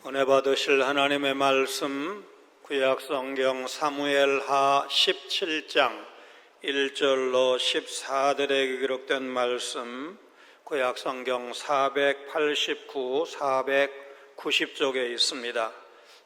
은혜 받으실 하나님의 말씀, 구약성경 사무엘하 17장 1절로 14절에 기록된 말씀, 구약성경 489, 490쪽에 있습니다.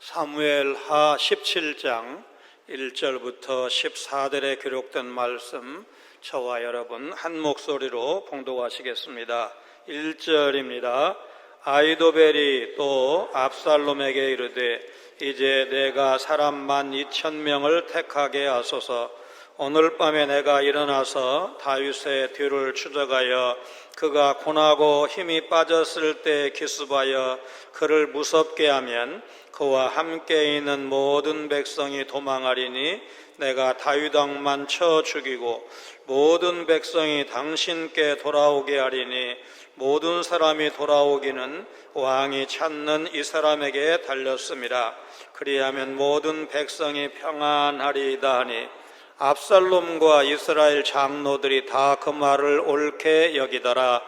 사무엘하 17장 1절부터 14절에 기록된 말씀, 저와 여러분 한 목소리로 봉독하시겠습니다. 1절입니다. 아히도벨이 또 압살롬에게 이르되 이제 내가 사람 12,000명을 택하게 하소서. 오늘 밤에 내가 일어나서 다윗의 뒤를 추적하여 그가 고나고 힘이 빠졌을 때 기습하여 그를 무섭게 하면 그와 함께 있는 모든 백성이 도망하리니 내가 다윗 왕만 쳐 죽이고 모든 백성이 당신께 돌아오게 하리니 모든 사람이 돌아오기는 왕이 찾는 이 사람에게 달렸습니다. 그리하면 모든 백성이 평안하리이다 하니 압살롬과 이스라엘 장로들이 다 그 말을 옳게 여기더라.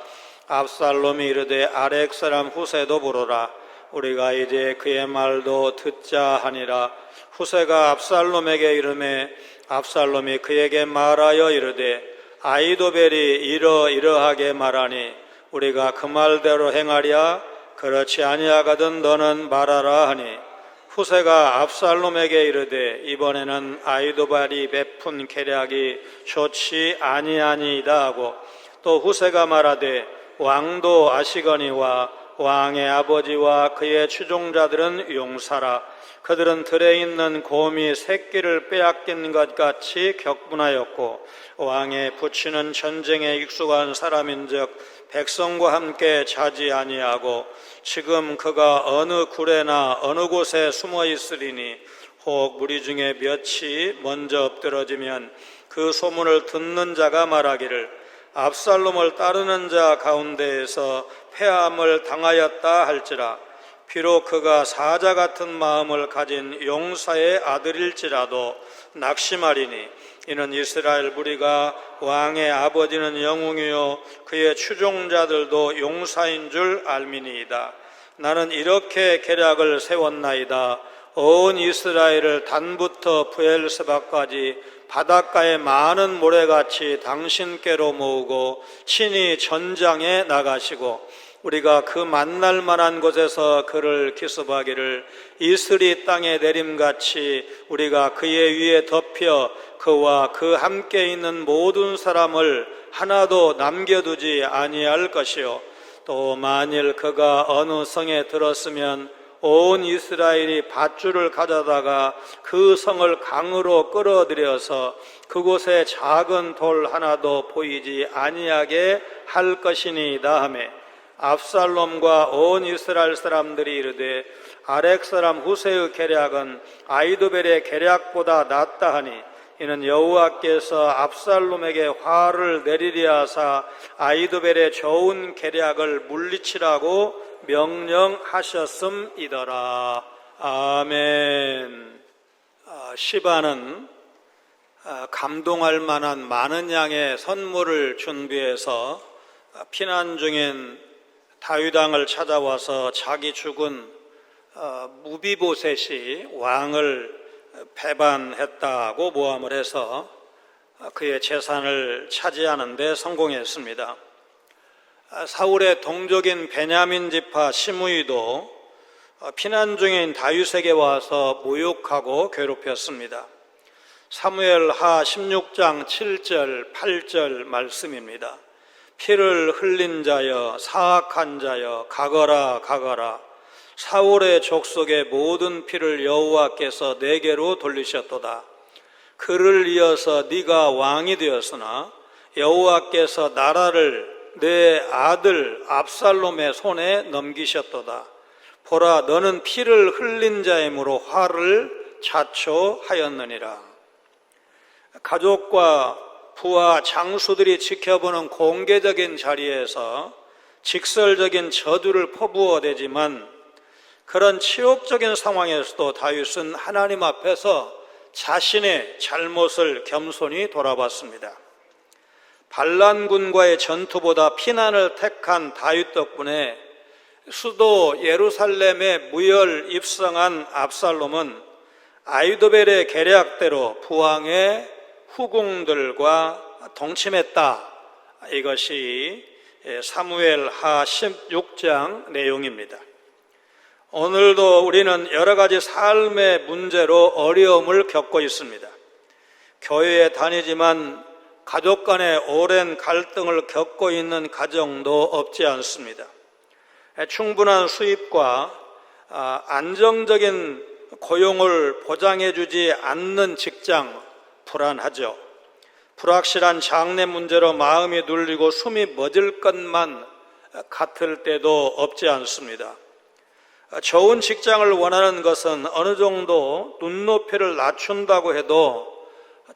압살롬이 이르되 아렉 사람 후세도 부르라. 우리가 이제 그의 말도 듣자 하니라. 후세가 압살롬에게 이르매 압살롬이 그에게 말하여 이르되 아히도벨이 이러이러하게 말하니 우리가 그 말대로 행하랴. 그렇지 아니하거든 너는 말하라 하니 후세가 압살롬에게 이르되 이번에는 아히도벨이 베푼 계략이 좋지 아니하니이다 하고 또 후세가 말하되 왕도 아시거니와 왕의 아버지와 그의 추종자들은 용사라. 그들은 들에 있는 곰이 새끼를 빼앗긴 것 같이 격분하였고 왕의 부친은 전쟁에 익숙한 사람인즉 백성과 함께 자지 아니하고 지금 그가 어느 굴에나 어느 곳에 숨어 있으리니 혹 무리 중에 몇이 먼저 엎드러지면 그 소문을 듣는 자가 말하기를 압살롬을 따르는 자 가운데에서 패함을 당하였다 할지라. 비록 그가 사자 같은 마음을 가진 용사의 아들일지라도 낙심하리니 이는 이스라엘 무리가 왕의 아버지는 영웅이요 그의 추종자들도 용사인 줄 알미니이다. 나는 이렇게 계략을 세웠나이다. 온 이스라엘을 단부터 브엘세바까지 바닷가의 많은 모래같이 당신께로 모으고 친히 전장에 나가시고 우리가 그 만날 만한 곳에서 그를 기습하기를 이슬이 땅에 내림같이 우리가 그의 위에 덮여 그와 그 함께 있는 모든 사람을 하나도 남겨두지 아니할 것이요 또 만일 그가 어느 성에 들었으면 온 이스라엘이 밧줄을 가져다가 그 성을 강으로 끌어들여서 그곳에 작은 돌 하나도 보이지 아니하게 할 것이니이다 하매 압살롬과 온 이스라엘 사람들이 이르되 아렉 사람 후세의 계략은 아히도벨의 계략보다 낫다 하니 이는 여호와께서 압살롬에게 화를 내리려 하사 아히도벨의 좋은 계략을 물리치라고 명령하셨음이더라. 아멘. 시바는 감동할 만한 많은 양의 선물을 준비해서 피난 중인 다윗 왕을 찾아와서 자기 죽은 무비보셋이 왕을 배반했다고 모함을 해서 그의 재산을 차지하는 데 성공했습니다. 사울의 동족인 베냐민 지파 시므이도 피난 중인 다윗에게 와서 모욕하고 괴롭혔습니다. 사무엘하 16장 7절 8절 말씀입니다. 피를 흘린 자여 사악한 자여 가거라 가거라. 사울의 족속의 모든 피를 여호와께서 내게로 돌리셨도다. 그를 이어서 네가 왕이 되었으나 여호와께서 나라를 내 아들 압살롬의 손에 넘기셨도다. 보라 너는 피를 흘린 자이므로 화를 자초하였느니라. 가족과 부하 장수들이 지켜보는 공개적인 자리에서 직설적인 저주를 퍼부어대지만 그런 치욕적인 상황에서도 다윗은 하나님 앞에서 자신의 잘못을 겸손히 돌아봤습니다. 반란군과의 전투보다 피난을 택한 다윗 덕분에 수도 예루살렘에 무혈 입성한 압살롬은 아히도벨의 계략대로 부왕의 후궁들과 동침했다. 이것이 사무엘하 16장 내용입니다. 오늘도 우리는 여러 가지 삶의 문제로 어려움을 겪고 있습니다. 교회에 다니지만 가족 간의 오랜 갈등을 겪고 있는 가정도 없지 않습니다. 충분한 수입과 안정적인 고용을 보장해주지 않는 직장, 불안하죠. 불확실한 장래 문제로 마음이 눌리고 숨이 멎을 것만 같을 때도 없지 않습니다. 좋은 직장을 원하는 것은 어느 정도 눈높이를 낮춘다고 해도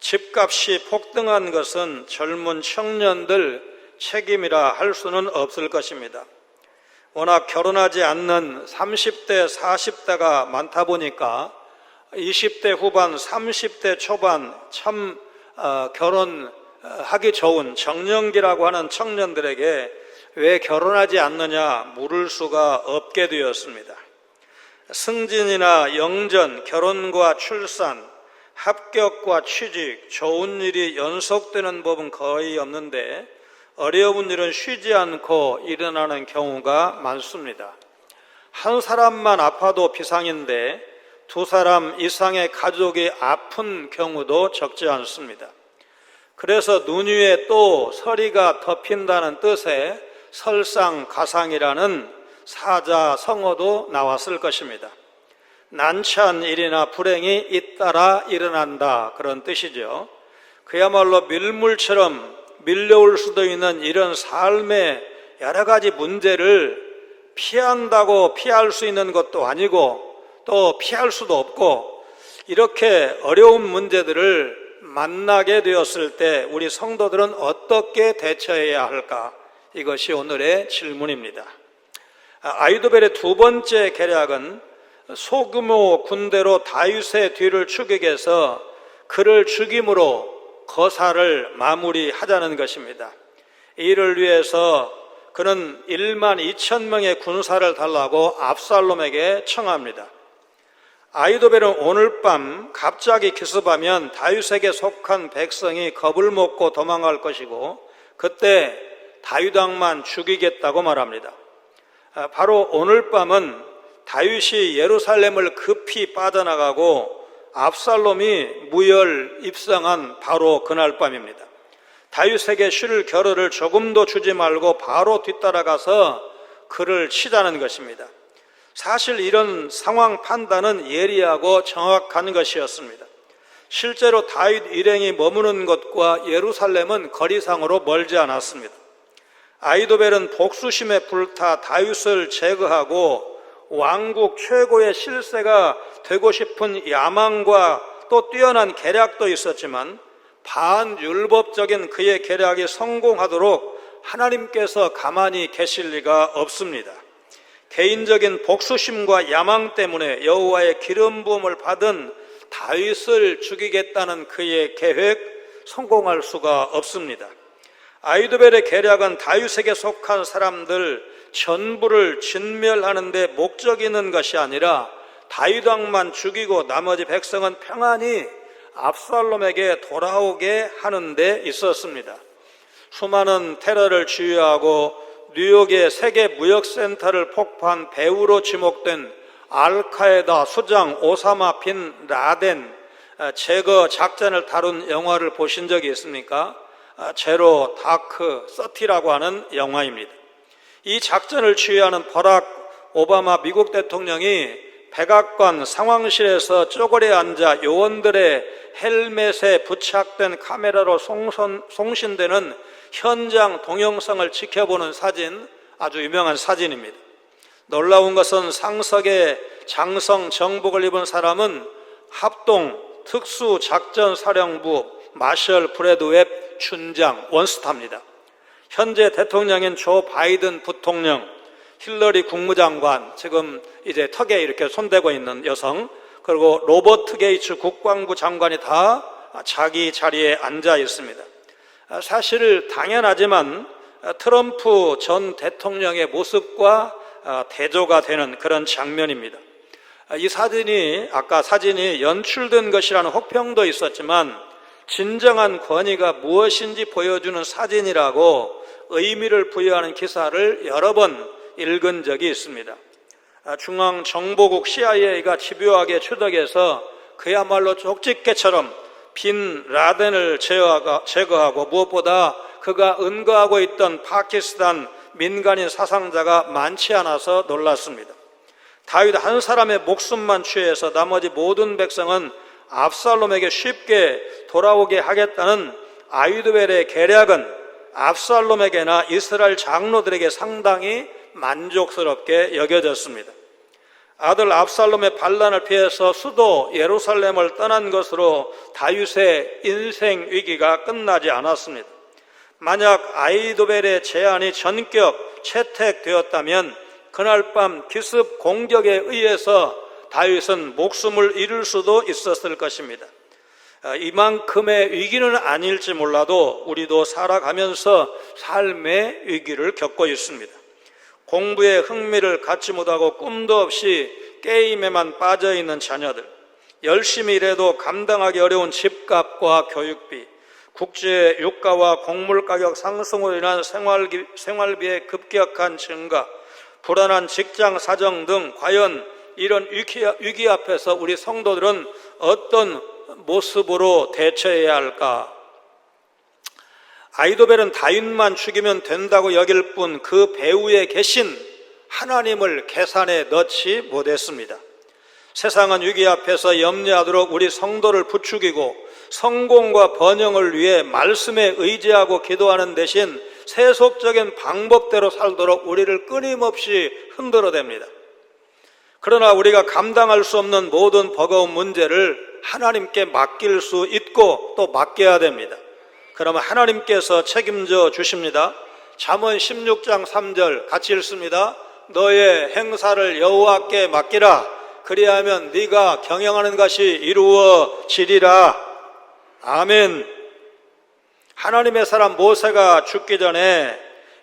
집값이 폭등한 것은 젊은 청년들 책임이라 할 수는 없을 것입니다. 워낙 결혼하지 않는 30대, 40대가 많다 보니까 20대 후반, 30대 초반 참 결혼하기 좋은 정년기라고 하는 청년들에게 왜 결혼하지 않느냐 물을 수가 없게 되었습니다. 승진이나 영전, 결혼과 출산, 합격과 취직, 좋은 일이 연속되는 법은 거의 없는데 어려운 일은 쉬지 않고 일어나는 경우가 많습니다. 한 사람만 아파도 비상인데 두 사람 이상의 가족이 아픈 경우도 적지 않습니다. 그래서 눈 위에 또 서리가 덮인다는 뜻의 설상가상이라는 사자성어도 나왔을 것입니다. 난처한 일이나 불행이 잇따라 일어난다, 그런 뜻이죠. 그야말로 밀물처럼 밀려올 수도 있는 이런 삶의 여러 가지 문제를 피한다고 피할 수 있는 것도 아니고 또 피할 수도 없고, 이렇게 어려운 문제들을 만나게 되었을 때 우리 성도들은 어떻게 대처해야 할까? 이것이 오늘의 질문입니다. 아히도벨의 두 번째 계략은 소규모 군대로 다윗의 뒤를 추격해서 그를 죽임으로 거사를 마무리하자는 것입니다. 이를 위해서 그는 1만 2천 명의 군사를 달라고 압살롬에게 청합니다. 아히도벨은 오늘 밤 갑자기 기습하면 다윗에게 속한 백성이 겁을 먹고 도망갈 것이고 그때 다윗 왕만 죽이겠다고 말합니다. 바로 오늘 밤은 다윗이 예루살렘을 급히 빠져나가고 압살롬이 무혈 입성한 바로 그날 밤입니다. 다윗에게 쉴 겨를을 조금도 주지 말고 바로 뒤따라가서 그를 치자는 것입니다. 사실 이런 상황 판단은 예리하고 정확한 것이었습니다. 실제로 다윗 일행이 머무는 곳과 예루살렘은 거리상으로 멀지 않았습니다. 아히도벨은 복수심에 불타 다윗을 제거하고 왕국 최고의 실세가 되고 싶은 야망과 또 뛰어난 계략도 있었지만 반율법적인 그의 계략이 성공하도록 하나님께서 가만히 계실 리가 없습니다. 개인적인 복수심과 야망 때문에 여호와의 기름 부음을 받은 다윗을 죽이겠다는 그의 계획 성공할 수가 없습니다. 아히도벨의 계략은 다윗에게 속한 사람들 전부를 진멸하는 데 목적이 있는 것이 아니라 다윗 왕만 죽이고 나머지 백성은 평안히 압살롬에게 돌아오게 하는 데 있었습니다. 수많은 테러를 주유하고 뉴욕의 세계 무역센터를 폭파한 배우로 지목된 알카에다 수장 오사마 빈 라덴 제거 작전을 다룬 영화를 보신 적이 있습니까? 제로 다크 30라고 하는 영화입니다. 이 작전을 지휘하는 버락 오바마 미국 대통령이 백악관 상황실에서 쪼그려 앉아 요원들의 헬멧에 부착된 카메라로 송신되는 현장 동영상을 지켜보는 사진, 아주 유명한 사진입니다. 놀라운 것은 상석에 장성 정복을 입은 사람은 합동 특수작전사령부 마셜 브래드 웹 춘장 원스타입니다. 현재 대통령인 조 바이든 부통령, 힐러리 국무장관, 지금 이제 턱에 이렇게 손대고 있는 여성, 그리고 로버트 게이츠 국방부 장관이 다 자기 자리에 앉아 있습니다. 사실 당연하지만 트럼프 전 대통령의 모습과 대조가 되는 그런 장면입니다. 이 사진이 아까 사진이 연출된 것이라는 혹평도 있었지만 진정한 권위가 무엇인지 보여주는 사진이라고 의미를 부여하는 기사를 여러 번 읽은 적이 있습니다. 중앙정보국 CIA가 집요하게 추적해서 그야말로 쪽집게처럼 빈 라덴을 제거하고 무엇보다 그가 은거하고 있던 파키스탄 민간인 사상자가 많지 않아서 놀랐습니다. 다윗 한 사람의 목숨만 취해서 나머지 모든 백성은 압살롬에게 쉽게 돌아오게 하겠다는 아히도벨의 계략은 압살롬에게나 이스라엘 장로들에게 상당히 만족스럽게 여겨졌습니다. 아들 압살롬의 반란을 피해서 수도 예루살렘을 떠난 것으로 다윗의 인생 위기가 끝나지 않았습니다. 만약 아히도벨의 제안이 전격 채택되었다면 그날 밤 기습 공격에 의해서 다윗은 목숨을 잃을 수도 있었을 것입니다. 이만큼의 위기는 아닐지 몰라도 우리도 살아가면서 삶의 위기를 겪고 있습니다. 공부에 흥미를 갖지 못하고 꿈도 없이 게임에만 빠져있는 자녀들, 열심히 일해도 감당하기 어려운 집값과 교육비, 국제 유가와 곡물 가격 상승으로 인한 생활비의 급격한 증가, 불안한 직장 사정 등 과연 이런 위기 앞에서 우리 성도들은 어떤 모습으로 대처해야 할까? 아히도벨은 다윗만 죽이면 된다고 여길 뿐 그 배후에 계신 하나님을 계산에 넣지 못했습니다. 세상은 위기 앞에서 염려하도록 우리 성도를 부추기고 성공과 번영을 위해 말씀에 의지하고 기도하는 대신 세속적인 방법대로 살도록 우리를 끊임없이 흔들어댑니다. 그러나 우리가 감당할 수 없는 모든 버거운 문제를 하나님께 맡길 수 있고 또 맡겨야 됩니다. 그러면 하나님께서 책임져 주십니다. 잠언 16장 3절 같이 읽습니다. 너의 행사를 여호와께 맡기라. 그리하면 네가 경영하는 것이 이루어지리라. 아멘. 하나님의 사람 모세가 죽기 전에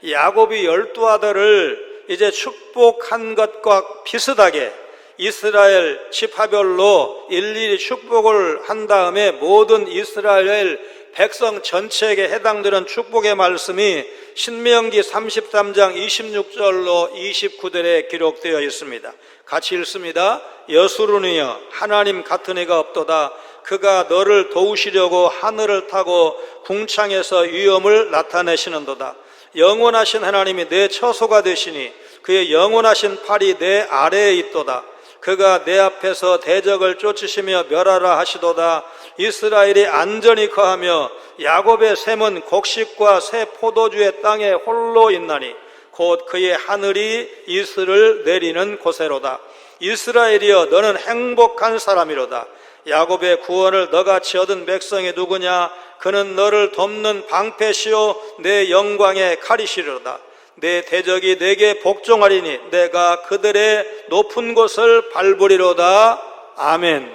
야곱이 12아들을 이제 축복한 것과 비슷하게 이스라엘 지파별로 일일이 축복을 한 다음에 모든 이스라엘 백성 전체에게 해당되는 축복의 말씀이 신명기 33장 26절로 29절에 기록되어 있습니다. 같이 읽습니다. 여수르니여 하나님 같은 이가 없도다. 그가 너를 도우시려고 하늘을 타고 궁창에서 위엄을 나타내시는도다. 영원하신 하나님이 내 처소가 되시니 그의 영원하신 팔이 내 아래에 있도다. 그가 내 앞에서 대적을 쫓으시며 멸하라 하시도다. 이스라엘이 안전히 거하며 야곱의 샘은 곡식과 새 포도주의 땅에 홀로 있나니 곧 그의 하늘이 이슬을 내리는 곳에로다. 이스라엘이여 너는 행복한 사람이로다. 야곱의 구원을 너같이 얻은 백성이 누구냐? 그는 너를 돕는 방패시요 내 영광의 칼이시로다. 내 대적이 내게 복종하리니 내가 그들의 높은 곳을 밟으리로다. 아멘.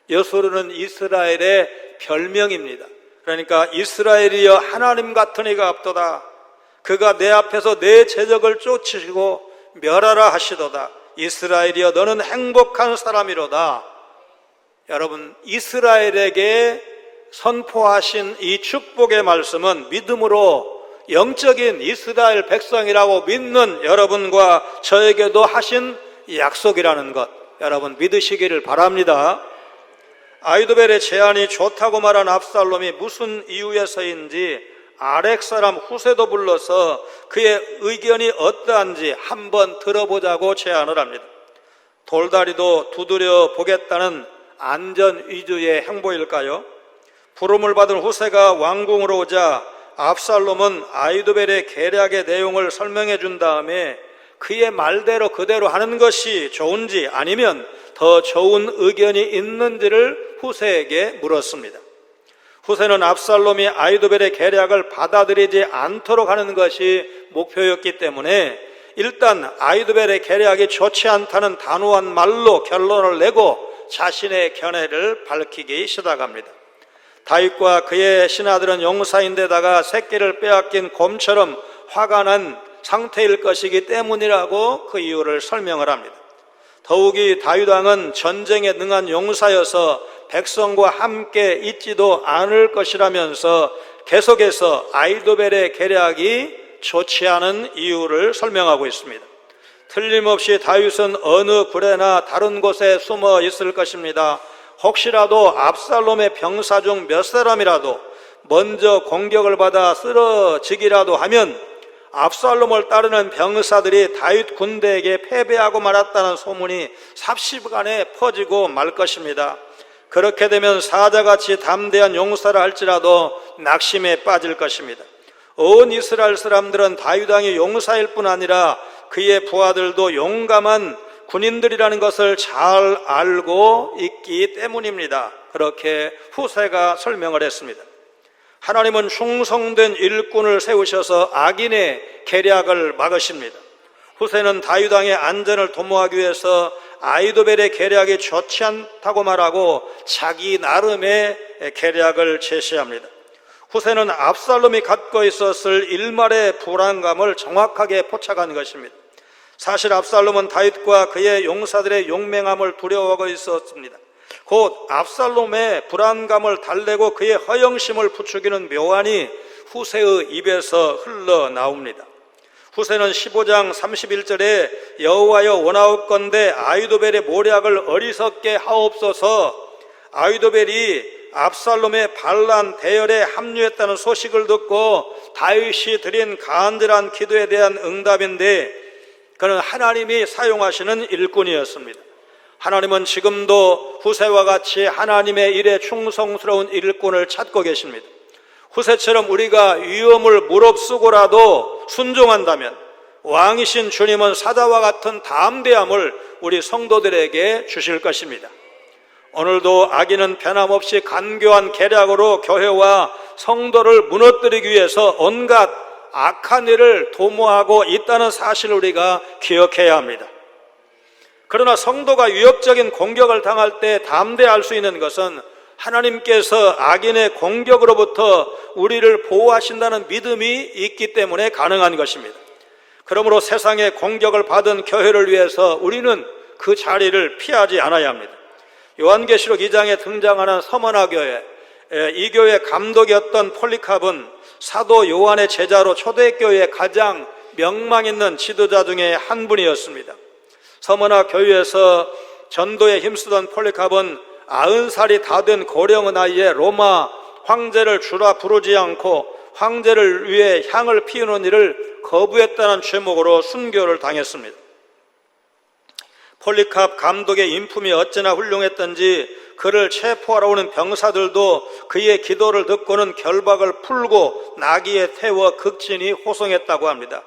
여수르는 이스라엘의 별명입니다. 그러니까 이스라엘이여 하나님 같은 이가 없도다. 그가 내 앞에서 내 대적을 쫓으시고 멸하라 하시도다. 이스라엘이여 너는 행복한 사람이로다. 여러분, 이스라엘에게 선포하신 이 축복의 말씀은 믿음으로 영적인 이스라엘 백성이라고 믿는 여러분과 저에게도 하신 약속이라는 것, 여러분 믿으시기를 바랍니다. 아히도벨의 제안이 좋다고 말한 압살롬이 무슨 이유에서인지 아렉 사람 후세도 불러서 그의 의견이 어떠한지 한번 들어보자고 제안을 합니다. 돌다리도 두드려 보겠다는 안전 위주의 행보일까요? 부름을 받은 후세가 왕궁으로 오자 압살롬은 아히도벨의 계략의 내용을 설명해 준 다음에 그의 말대로 그대로 하는 것이 좋은지 아니면 더 좋은 의견이 있는지를 후세에게 물었습니다. 후세는 압살롬이 아히도벨의 계략을 받아들이지 않도록 하는 것이 목표였기 때문에 일단 아히도벨의 계략이 좋지 않다는 단호한 말로 결론을 내고 자신의 견해를 밝히기 시작합니다. 다윗과 그의 신하들은 용사인데다가 새끼를 빼앗긴 곰처럼 화가 난 상태일 것이기 때문이라고 그 이유를 설명을 합니다. 더욱이 다윗 왕은 전쟁에 능한 용사여서 백성과 함께 있지도 않을 것이라면서 계속해서 아히도벨의 계략이 좋지 않은 이유를 설명하고 있습니다. 틀림없이 다윗은 어느 굴에나 다른 곳에 숨어 있을 것입니다. 혹시라도 압살롬의 병사 중 몇 사람이라도 먼저 공격을 받아 쓰러지기라도 하면 압살롬을 따르는 병사들이 다윗 군대에게 패배하고 말았다는 소문이 삽시간에 퍼지고 말 것입니다. 그렇게 되면 사자같이 담대한 용사라 할지라도 낙심에 빠질 것입니다. 온 이스라엘 사람들은 다윗 왕이 용사일 뿐 아니라 그의 부하들도 용감한 군인들이라는 것을 잘 알고 있기 때문입니다. 그렇게 후세가 설명을 했습니다. 하나님은 충성된 일꾼을 세우셔서 악인의 계략을 막으십니다. 후세는 다윗 왕의 안전을 도모하기 위해서 아히도벨의 계략이 좋지 않다고 말하고 자기 나름의 계략을 제시합니다. 후세는 압살롬이 갖고 있었을 일말의 불안감을 정확하게 포착한 것입니다. 사실 압살롬은 다윗과 그의 용사들의 용맹함을 두려워하고 있었습니다. 곧 압살롬의 불안감을 달래고 그의 허영심을 부추기는 묘안이 후세의 입에서 흘러나옵니다. 후세는 15장 31절에 여호와여 원하옵건대 아히도벨의 모략을 어리석게 하옵소서, 아히도벨이 압살롬의 반란 대열에 합류했다는 소식을 듣고 다윗이 드린 간절한 기도에 대한 응답인데, 그는 하나님이 사용하시는 일꾼이었습니다. 하나님은 지금도 후세와 같이 하나님의 일에 충성스러운 일꾼을 찾고 계십니다. 후세처럼 우리가 위험을 무릅쓰고라도 순종한다면 왕이신 주님은 사자와 같은 담대함을 우리 성도들에게 주실 것입니다. 오늘도 악인은 변함없이 간교한 계략으로 교회와 성도를 무너뜨리기 위해서 온갖 악한 일을 도모하고 있다는 사실을 우리가 기억해야 합니다. 그러나 성도가 위협적인 공격을 당할 때 담대할 수 있는 것은 하나님께서 악인의 공격으로부터 우리를 보호하신다는 믿음이 있기 때문에 가능한 것입니다. 그러므로 세상의 공격을 받은 교회를 위해서 우리는 그 자리를 피하지 않아야 합니다. 요한계시록 2장에 등장하는 서머나 교회, 이 교회 감독이었던 폴리캅은 사도 요한의 제자로 초대교회의 가장 명망 있는 지도자 중에 한 분이었습니다. 서머나 교회에서 전도에 힘쓰던 폴리캅은 90살이 다 된 고령의 나이에 로마 황제를 주라 부르지 않고 황제를 위해 향을 피우는 일을 거부했다는 죄목으로 순교를 당했습니다. 폴리캅 감독의 인품이 어찌나 훌륭했던지 그를 체포하러 오는 병사들도 그의 기도를 듣고는 결박을 풀고 나귀에 태워 극진히 호송했다고 합니다.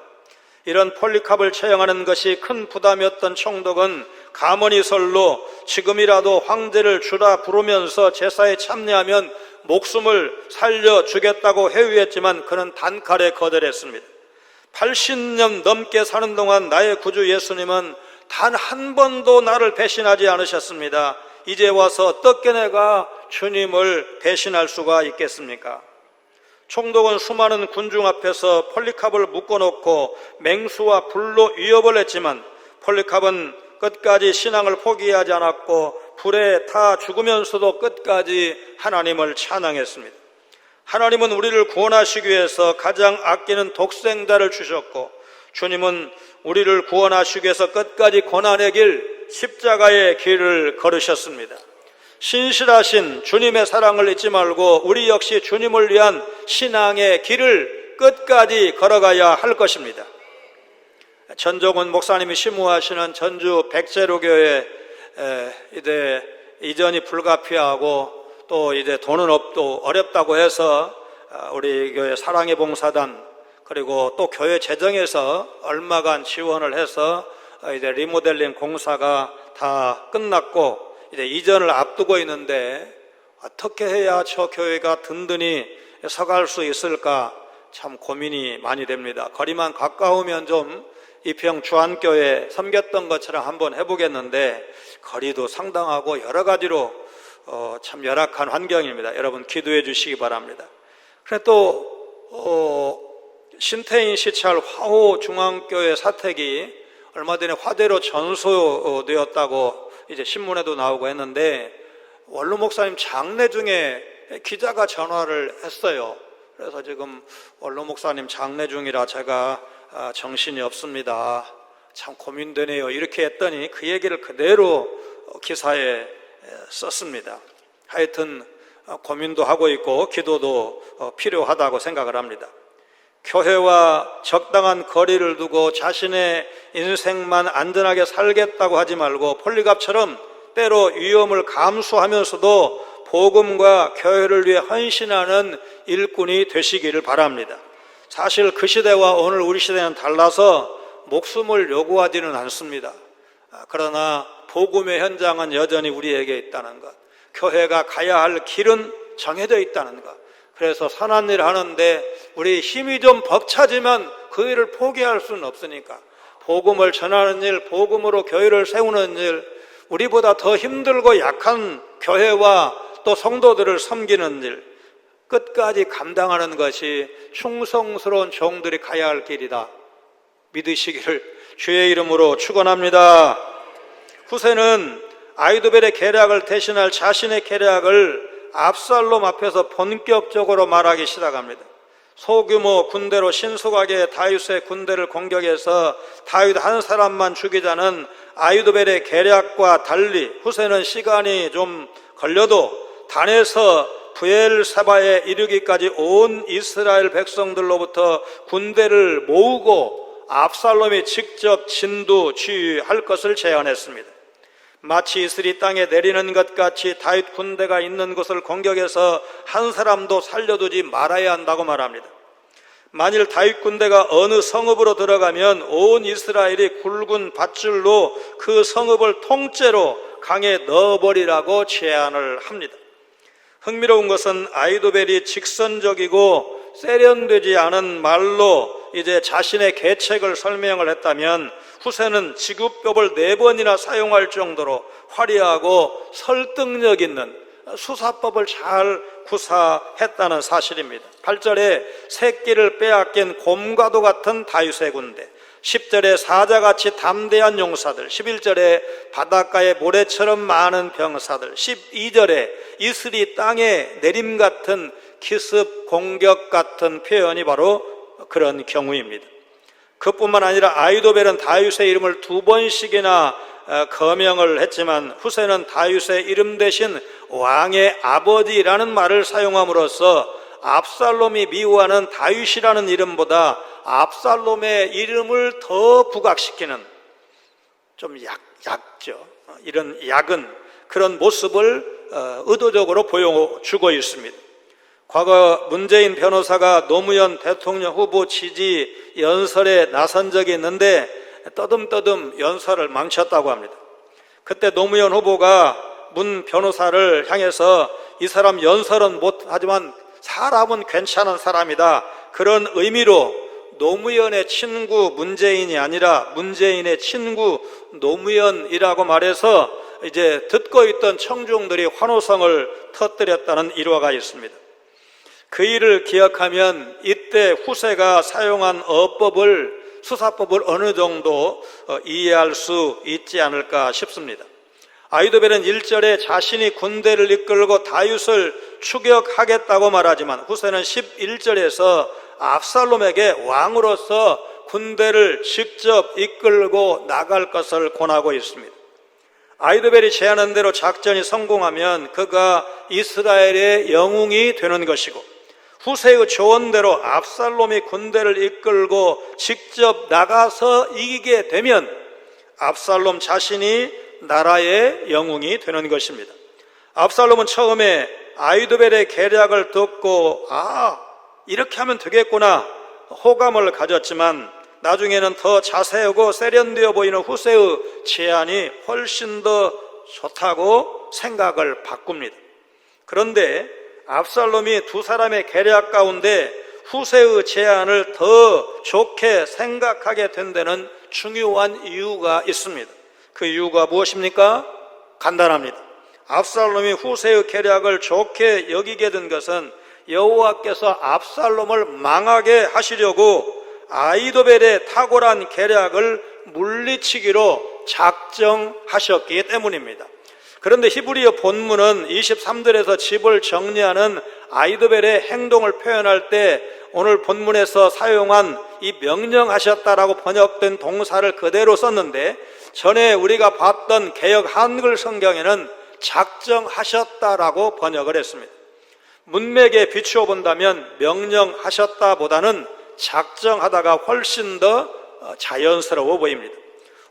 이런 폴리캅을 처형하는 것이 큰 부담이었던 총독은 가머니설로 지금이라도 황제를 주라 부르면서 제사에 참여하면 목숨을 살려주겠다고 회유했지만 그는 단칼에 거절했습니다. 80년 넘게 사는 동안 나의 구주 예수님은 단 한 번도 나를 배신하지 않으셨습니다. 이제 와서 어떻게 내가 주님을 배신할 수가 있겠습니까? 총독은 수많은 군중 앞에서 폴리캅을 묶어놓고 맹수와 불로 위협을 했지만 폴리캅은 끝까지 신앙을 포기하지 않았고 불에 타 죽으면서도 끝까지 하나님을 찬양했습니다. 하나님은 우리를 구원하시기 위해서 가장 아끼는 독생자를 주셨고 주님은 우리를 구원하시기 위해서 끝까지 고난의 길, 십자가의 길을 걸으셨습니다. 신실하신 주님의 사랑을 잊지 말고 우리 역시 주님을 위한 신앙의 길을 끝까지 걸어가야 할 것입니다. 전종훈 목사님이 심우하시는 전주 백제로교회 이제 이전이 불가피하고 또 이제 돈은 없고 어렵다고 해서 우리 교회 사랑의 봉사단 그리고 또 교회 재정에서 얼마간 지원을 해서 이제 리모델링 공사가 다 끝났고 이제 이전을 앞두고 있는데 어떻게 해야 저 교회가 든든히 서갈 수 있을까 참 고민이 많이 됩니다. 거리만 가까우면 좀 이평 주안교회 섬겼던 것처럼 한번 해보겠는데 거리도 상당하고 여러 가지로 참 열악한 환경입니다. 여러분 기도해 주시기 바랍니다. 그래 또 신태인 시찰 화호 중앙교회 사택이 얼마 전에 화재로 전소되었다고 이제 신문에도 나오고 했는데, 원로 목사님 장례 중에 기자가 전화를 했어요. 그래서 지금 원로 목사님 장례 중이라 제가 정신이 없습니다. 참 고민되네요. 이렇게 했더니 그 얘기를 그대로 기사에 썼습니다. 하여튼 고민도 하고 있고 기도도 필요하다고 생각을 합니다. 교회와 적당한 거리를 두고 자신의 인생만 안전하게 살겠다고 하지 말고 폴리갑처럼 때로 위험을 감수하면서도 복음과 교회를 위해 헌신하는 일꾼이 되시기를 바랍니다. 사실 그 시대와 오늘 우리 시대는 달라서 목숨을 요구하지는 않습니다. 그러나 복음의 현장은 여전히 우리에게 있다는 것, 교회가 가야 할 길은 정해져 있다는 것, 그래서 선한 일을 하는데 우리 힘이 좀 벅차지만 그 일을 포기할 수는 없으니까 복음을 전하는 일, 복음으로 교회를 세우는 일, 우리보다 더 힘들고 약한 교회와 또 성도들을 섬기는 일, 끝까지 감당하는 것이 충성스러운 종들이 가야 할 길이다 믿으시기를 주의 이름으로 축원합니다. 후세는 아히도벨의 계략을 대신할 자신의 계략을 압살롬 앞에서 본격적으로 말하기 시작합니다. 소규모 군대로 신속하게 다윗의 군대를 공격해서 다윗 한 사람만 죽이자는 아히도벨의 계략과 달리 후세는 시간이 좀 걸려도 단에서 브엘세바에 이르기까지 온 이스라엘 백성들로부터 군대를 모으고 압살롬이 직접 진두지휘할 것을 제안했습니다. 마치 이슬이 땅에 내리는 것 같이 다윗 군대가 있는 곳을 공격해서 한 사람도 살려두지 말아야 한다고 말합니다. 만일 다윗 군대가 어느 성읍으로 들어가면 온 이스라엘이 굵은 밧줄로 그 성읍을 통째로 강에 넣어버리라고 제안을 합니다. 흥미로운 것은 아히도벨이 직선적이고 세련되지 않은 말로 이제 자신의 계책을 설명을 했다면 후세는 지구법을 4번이나 사용할 정도로 화려하고 설득력 있는 수사법을 잘 구사했다는 사실입니다. 8절에 새끼를 빼앗긴 곰과도 같은 다윗의 군대, 10절에 사자같이 담대한 용사들, 11절에 바닷가의 모래처럼 많은 병사들, 12절에 이슬이 땅에 내림 같은 기습 공격 같은 표현이 바로 그런 경우입니다. 그뿐만 아니라 아히도벨은 다윗의 이름을 2번씩이나 거명을 했지만 후세는 다윗의 이름 대신 왕의 아버지라는 말을 사용함으로써 압살롬이 미워하는 다윗이라는 이름보다 압살롬의 이름을 더 부각시키는 좀 약죠. 이런 약은 그런 모습을 의도적으로 보여주고 있습니다. 과거 문재인 변호사가 노무현 대통령 후보 지지 연설에 나선 적이 있는데 떠듬떠듬 연설을 망쳤다고 합니다. 그때 노무현 후보가 문 변호사를 향해서 이 사람 연설은 못하지만 사람은 괜찮은 사람이다, 그런 의미로 노무현의 친구 문재인이 아니라 문재인의 친구 노무현이라고 말해서 이제 듣고 있던 청중들이 환호성을 터뜨렸다는 일화가 있습니다. 그 일을 기억하면 이때 후세가 사용한 어법을, 수사법을 어느 정도 이해할 수 있지 않을까 싶습니다. 아히도벨은 1절에 자신이 군대를 이끌고 다윗을 추격하겠다고 말하지만 후세는 11절에서 압살롬에게 왕으로서 군대를 직접 이끌고 나갈 것을 권하고 있습니다. 아히도벨이 제안한 대로 작전이 성공하면 그가 이스라엘의 영웅이 되는 것이고, 후세의 조언대로 압살롬이 군대를 이끌고 직접 나가서 이기게 되면 압살롬 자신이 나라의 영웅이 되는 것입니다. 압살롬은 처음에 아히도벨의 계략을 듣고 이렇게 하면 되겠구나 호감을 가졌지만 나중에는 더 자세하고 세련되어 보이는 후세의 제안이 훨씬 더 좋다고 생각을 바꿉니다. 그런데 압살롬이 두 사람의 계략 가운데 후세의 제안을 더 좋게 생각하게 된 데는 중요한 이유가 있습니다. 그 이유가 무엇입니까? 간단합니다. 압살롬이 후세의 계략을 좋게 여기게 된 것은 여호와께서 압살롬을 망하게 하시려고 아히도벨의 탁월한 계략을 물리치기로 작정하셨기 때문입니다. 그런데 히브리어 본문은 23절에서 집을 정리하는 아히도벨의 행동을 표현할 때 오늘 본문에서 사용한 이 명령하셨다라고 번역된 동사를 그대로 썼는데, 전에 우리가 봤던 개역 한글 성경에는 작정하셨다라고 번역을 했습니다. 문맥에 비추어 본다면 명령하셨다보다는 작정하다가 훨씬 더 자연스러워 보입니다.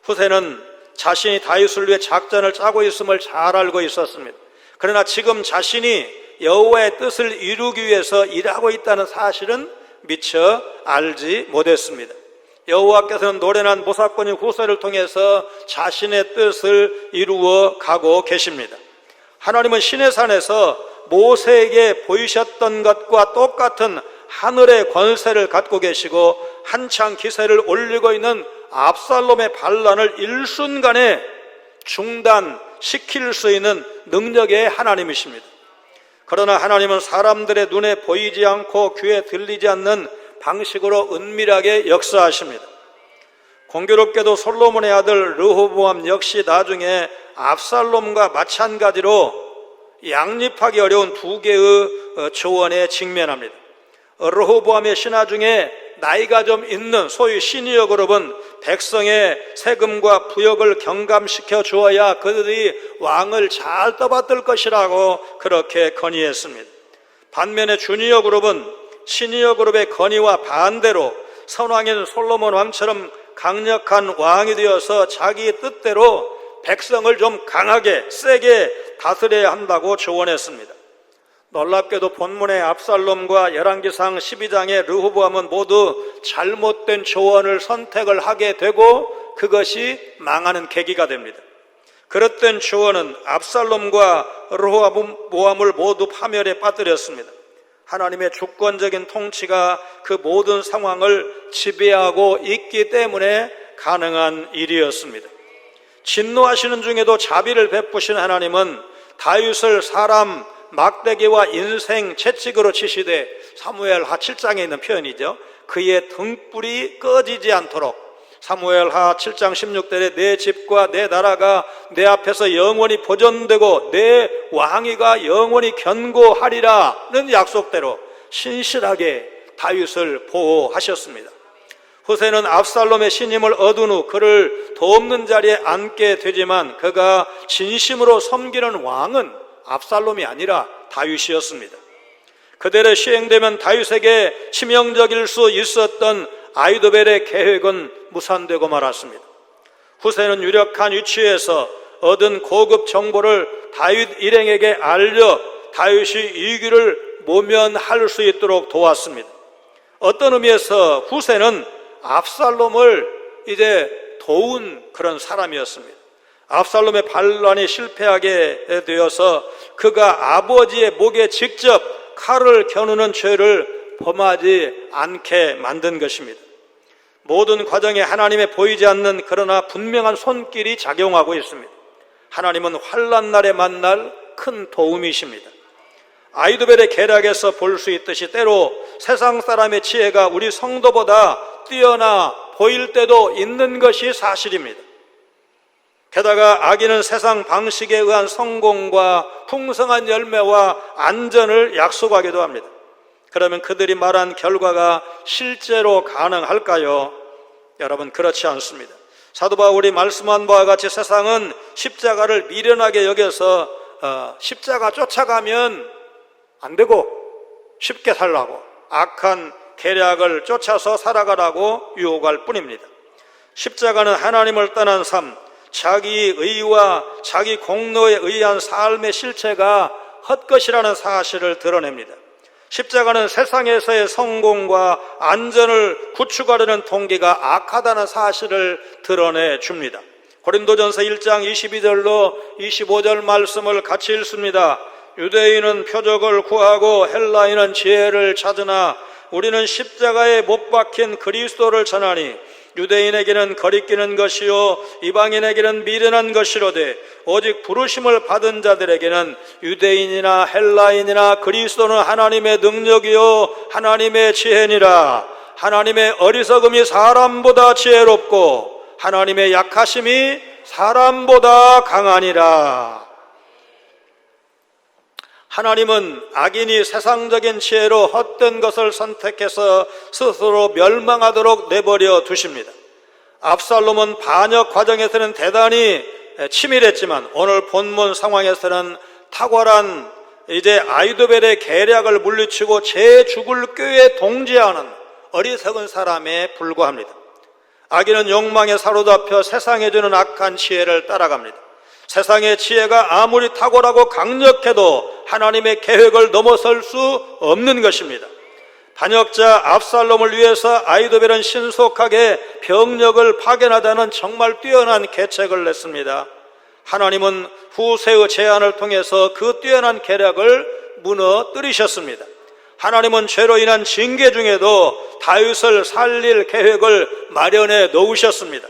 후세는 자신이 다윗을 위해 작전을 짜고 있음을 잘 알고 있었습니다. 그러나 지금 자신이 여호와의 뜻을 이루기 위해서 일하고 있다는 사실은 미처 알지 못했습니다. 여호와께서는 노련한 모사꾼인 후세를 통해서 자신의 뜻을 이루어 가고 계십니다. 하나님은 시내산에서 모세에게 보이셨던 것과 똑같은 하늘의 권세를 갖고 계시고 한창 기세를 올리고 있는 압살롬의 반란을 일순간에 중단시킬 수 있는 능력의 하나님이십니다. 그러나 하나님은 사람들의 눈에 보이지 않고 귀에 들리지 않는 방식으로 은밀하게 역사하십니다. 공교롭게도 솔로몬의 아들 르호보암 역시 나중에 압살롬과 마찬가지로 양립하기 어려운 두 개의 조언에 직면합니다. 르호보암의 신하 중에 나이가 좀 있는 소위 시니어 그룹은 백성의 세금과 부역을 경감시켜 주어야 그들이 왕을 잘 떠받들 것이라고 그렇게 건의했습니다. 반면에 주니어 그룹은 시니어 그룹의 건의와 반대로 선왕인 솔로몬 왕처럼 강력한 왕이 되어서 자기 뜻대로 백성을 좀 강하게 세게 다스려야 한다고 조언했습니다. 놀랍게도 본문의 압살롬과 열왕기상 12장의 르호보암은 모두 잘못된 조언을 선택을 하게 되고 그것이 망하는 계기가 됩니다. 그릇된 조언은 압살롬과 르호보암을 모두 파멸에 빠뜨렸습니다. 하나님의 주권적인 통치가 그 모든 상황을 지배하고 있기 때문에 가능한 일이었습니다. 진노하시는 중에도 자비를 베푸신 하나님은 다윗을 사람 막대기와 인생 채찍으로 치시되, 사무엘하 7장에 있는 표현이죠. 그의 등불이 꺼지지 않도록, 사무엘하 7장 16절에 내 집과 내 나라가 내 앞에서 영원히 보존되고 내 왕위가 영원히 견고하리라는 약속대로 신실하게 다윗을 보호하셨습니다. 후세는 압살롬의 신임을 얻은 후 그를 돕는 자리에 앉게 되지만 그가 진심으로 섬기는 왕은 압살롬이 아니라 다윗이었습니다. 그대로 시행되면 다윗에게 치명적일 수 있었던 아히도벨의 계획은 무산되고 말았습니다. 후세는 유력한 위치에서 얻은 고급 정보를 다윗 일행에게 알려 다윗이 위기를 모면할 수 있도록 도왔습니다. 어떤 의미에서 후세는 압살롬을 이제 도운 그런 사람이었습니다. 압살롬의 반란이 실패하게 되어서 그가 아버지의 목에 직접 칼을 겨누는 죄를 범하지 않게 만든 것입니다. 모든 과정에 하나님의 보이지 않는 그러나 분명한 손길이 작용하고 있습니다. 하나님은 환난 날에 만날 큰 도움이십니다. 아히도벨의 계략에서 볼 수 있듯이 때로 세상 사람의 지혜가 우리 성도보다 뛰어나 보일 때도 있는 것이 사실입니다. 게다가 악인은 세상 방식에 의한 성공과 풍성한 열매와 안전을 약속하기도 합니다. 그러면 그들이 말한 결과가 실제로 가능할까요? 여러분, 그렇지 않습니다. 사도 바울이 말씀한 바와 같이 세상은 십자가를 미련하게 여겨서 십자가 쫓아가면 안 되고 쉽게 살라고 악한 계략을 쫓아서 살아가라고 유혹할 뿐입니다. 십자가는 하나님을 떠난 삶, 자기 의와 자기 공로에 의한 삶의 실체가 헛것이라는 사실을 드러냅니다. 십자가는 세상에서의 성공과 안전을 구축하려는 동기가 악하다는 사실을 드러내 줍니다. 고린도전서 1장 22절로 25절 말씀을 같이 읽습니다. 유대인은 표적을 구하고 헬라인은 지혜를 찾으나 우리는 십자가에 못 박힌 그리스도를 전하니 유대인에게는 거리끼는 것이요 이방인에게는 미련한 것이로되 오직 부르심을 받은 자들에게는 유대인이나 헬라인이나 그리스도는 하나님의 능력이요 하나님의 지혜니라. 하나님의 어리석음이 사람보다 지혜롭고 하나님의 약하심이 사람보다 강하니라. 하나님은 악인이 세상적인 지혜로 헛된 것을 선택해서 스스로 멸망하도록 내버려 두십니다. 압살롬은 반역 과정에서는 대단히 치밀했지만 오늘 본문 상황에서는 탁월한 아히도벨의 계략을 물리치고 제 죽을 꾀에 동지하는 어리석은 사람에 불과합니다. 악인은 욕망에 사로잡혀 세상에 주는 악한 지혜를 따라갑니다. 세상의 지혜가 아무리 탁월하고 강력해도 하나님의 계획을 넘어설 수 없는 것입니다. 반역자 압살롬을 위해서 아히도벨은 신속하게 병력을 파견하자는 정말 뛰어난 계책을 냈습니다. 하나님은 후세의 제안을 통해서 그 뛰어난 계략을 무너뜨리셨습니다. 하나님은 죄로 인한 징계 중에도 다윗을 살릴 계획을 마련해 놓으셨습니다.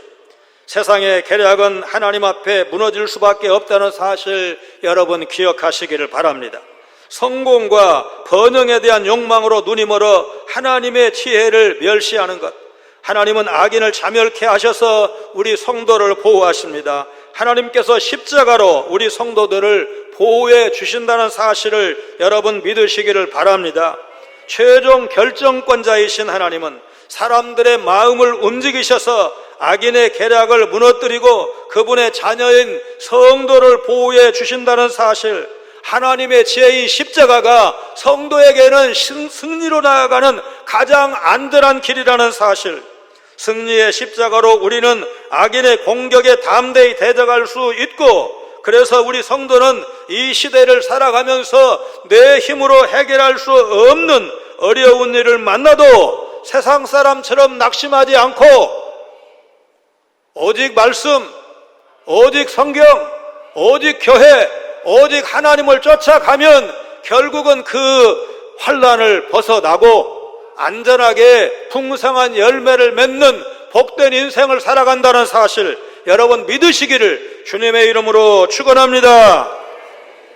세상의 계략은 하나님 앞에 무너질 수밖에 없다는 사실 여러분 기억하시기를 바랍니다. 성공과 번영에 대한 욕망으로 눈이 멀어 하나님의 지혜를 멸시하는 것, 하나님은 악인을 자멸케 하셔서 우리 성도를 보호하십니다. 하나님께서 십자가로 우리 성도들을 보호해 주신다는 사실을 여러분 믿으시기를 바랍니다. 최종 결정권자이신 하나님은 사람들의 마음을 움직이셔서 악인의 계략을 무너뜨리고 그분의 자녀인 성도를 보호해 주신다는 사실, 하나님의 지혜인 십자가가 성도에게는 승리로 나아가는 가장 안전한 길이라는 사실, 승리의 십자가로 우리는 악인의 공격에 담대히 대적할 수 있고, 그래서 우리 성도는 이 시대를 살아가면서 내 힘으로 해결할 수 없는 어려운 일을 만나도 세상 사람처럼 낙심하지 않고 오직 말씀, 오직 성경, 오직 교회, 오직 하나님을 쫓아가면 결국은 그 환난을 벗어나고 안전하게 풍성한 열매를 맺는 복된 인생을 살아간다는 사실 여러분 믿으시기를 주님의 이름으로 축원합니다.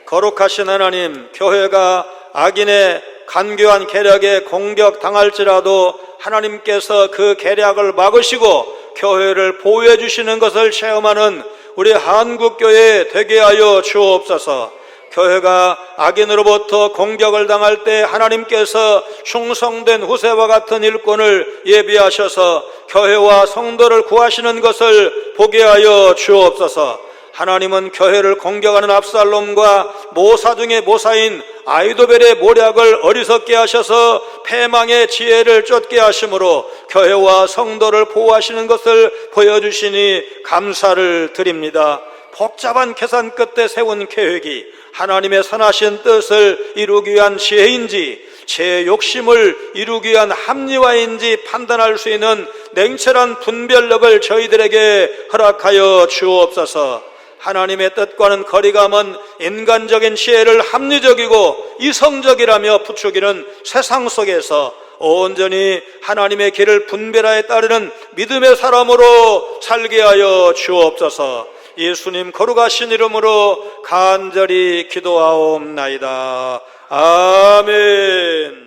거룩하신 하나님, 교회가 악인의 간교한 계략에 공격당할지라도 하나님께서 그 계략을 막으시고 교회를 보호해 주시는 것을 체험하는 우리 한국교회 되게 하여 주옵소서. 교회가 악인으로부터 공격을 당할 때 하나님께서 충성된 후세와 같은 일꾼을 예비하셔서 교회와 성도를 구하시는 것을 보게 하여 주옵소서. 하나님은 교회를 공격하는 압살롬과 모사 중의 모사인 아히도벨의 모략을 어리석게 하셔서 패망의 지혜를 쫓게 하심으로 교회와 성도를 보호하시는 것을 보여주시니 감사를 드립니다. 복잡한 계산 끝에 세운 계획이 하나님의 선하신 뜻을 이루기 위한 지혜인지 제 욕심을 이루기 위한 합리화인지 판단할 수 있는 냉철한 분별력을 저희들에게 허락하여 주옵소서. 하나님의 뜻과는 거리가 먼 인간적인 지혜를 합리적이고 이성적이라며 부추기는 세상 속에서 온전히 하나님의 길을 분별하여 따르는 믿음의 사람으로 살게 하여 주옵소서. 예수님 거룩하신 이름으로 간절히 기도하옵나이다. 아멘.